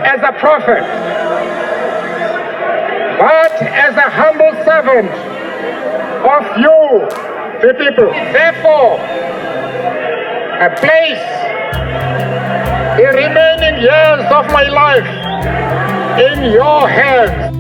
as a prophet, but as a humble servant of you, the people. Therefore, I place the remaining years of my life in your hands.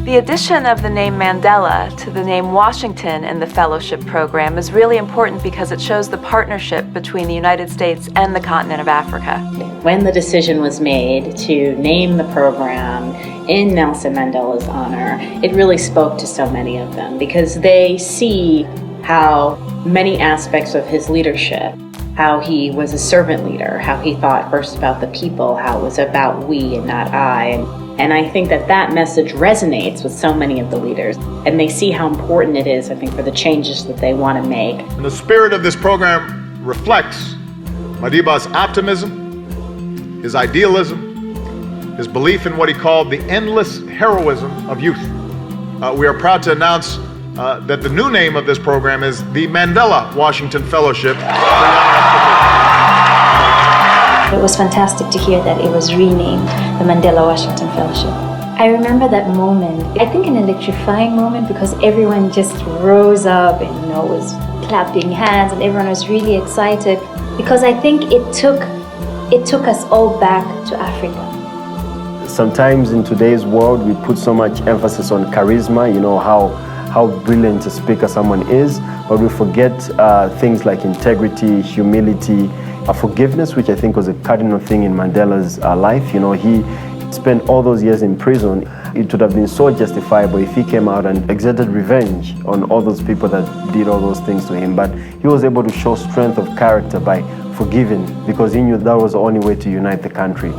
The addition of the name Mandela to the name Washington in the fellowship program is really important because it shows the partnership between the United States and the continent of Africa. When the decision was made to name the program in Nelson Mandela's honor, it really spoke to so many of them because they see how many aspects of his leadership, how he was a servant leader, how he thought first about the people, how it was about we and not I. And I think that that message resonates with so many of the leaders. And they see how important it is, I think, for the changes that they want to make. And the spirit of this program reflects Madiba's optimism, his idealism, his belief in what he called the endless heroism of youth. We are proud to announce that the new name of this program is the Mandela Washington Fellowship. It was fantastic to hear that it was renamed the Mandela Washington Fellowship. I remember that moment, I think an electrifying moment because everyone just rose up and was clapping hands and everyone was really excited because I think it took us all back to Africa. Sometimes in today's world we put so much emphasis on charisma, how brilliant a speaker someone is, but we forget things like integrity, humility, forgiveness, which I think was a cardinal thing in Mandela's life. He spent all those years in prison. It would have been so justifiable if he came out and exerted revenge on all those people that did all those things to him. But he was able to show strength of character by forgiving because he knew that was the only way to unite the country.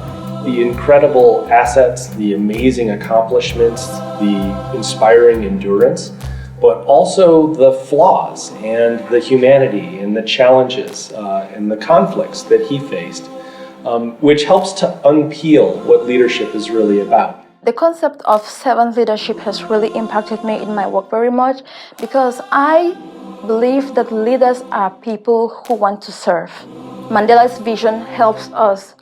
The incredible assets, the amazing accomplishments, the inspiring endurance, but also the flaws and the humanity and the challenges and the conflicts that he faced, which helps to unpeel what leadership is really about. The concept of servant leadership has really impacted me in my work very much because I believe that leaders are people who want to serve. Mandela's vision helps us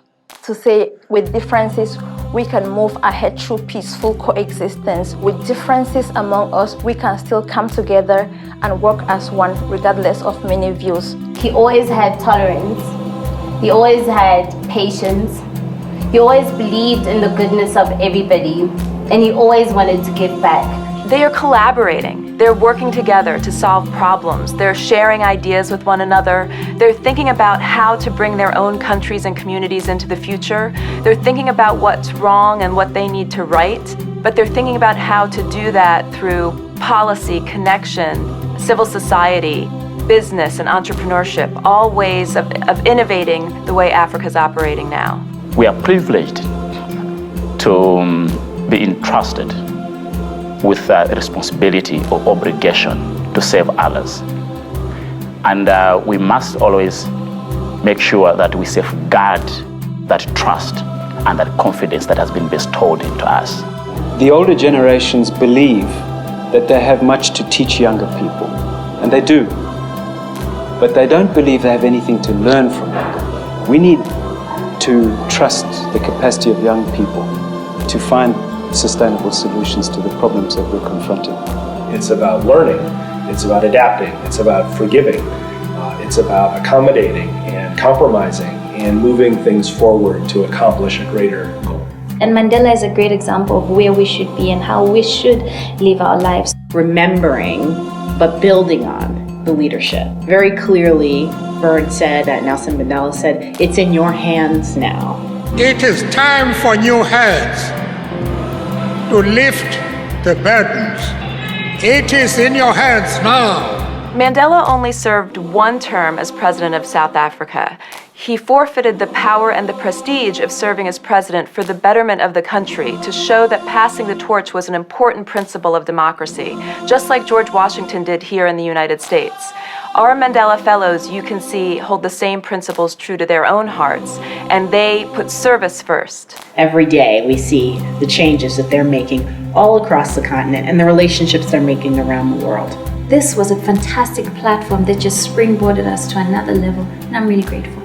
to say with differences we can move ahead through peaceful coexistence. With differences among us, we can still come together and work as one regardless of many views. He always had tolerance. He always had patience. He always believed in the goodness of everybody, and he always wanted to give back. They are collaborating. They're working together to solve problems. They're sharing ideas with one another. They're thinking about how to bring their own countries and communities into the future. They're thinking about what's wrong and what they need to right, but they're thinking about how to do that through policy, connection, civil society, business, and entrepreneurship, all ways of innovating the way Africa's operating now. We are privileged to be entrusted with a responsibility or obligation to serve others. And we must always make sure that we safeguard that trust and that confidence that has been bestowed into us. The older generations believe that they have much to teach younger people, and they do. But they don't believe they have anything to learn from them. We need to trust the capacity of young people to find sustainable solutions to the problems that we're confronting. It's about learning, it's about adapting, it's about forgiving, it's about accommodating and compromising and moving things forward to accomplish a greater goal. And Mandela is a great example of where we should be and how we should live our lives. Remembering, but building on the leadership. Very clearly, Bird said, Nelson Mandela said, it's in your hands now. It is time for new hands to lift the burdens. It is in your hands now. Mandela only served one term as president of South Africa. He forfeited the power and the prestige of serving as president for the betterment of the country to show that passing the torch was an important principle of democracy, just like George Washington did here in the United States. Our Mandela Fellows, you can see, hold the same principles true to their own hearts, and they put service first. Every day we see the changes that they're making all across the continent and the relationships they're making around the world. This was a fantastic platform that just springboarded us to another level, and I'm really grateful.